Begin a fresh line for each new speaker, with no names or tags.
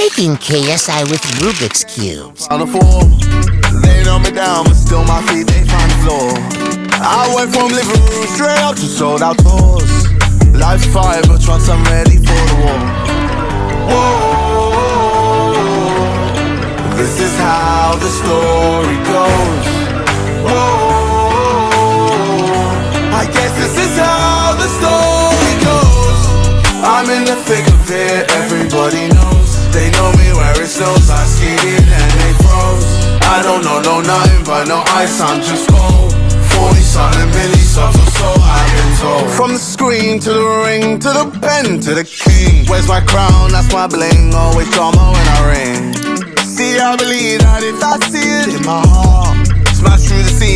making KSI with Rubik's cubes.
On the floor, they know me down, but still my feet, they find the floor. I went from living room straight up to sold out tours. Life's fire, but once I'm ready for the war. Whoa, this is how the story goes. Whoa, I guess this is how the story goes. I'm in the thick of it, everybody knows. They know me where it snows, I skated and they froze. I don't know nothing but no ice, I'm just cold. 40-something milli subs or so I've been told. From the screen to the ring, to the pen, to the king. Where's my crown, that's my bling, always drama when I ring. See, I believe that if I see it in my heart, smash through the scene.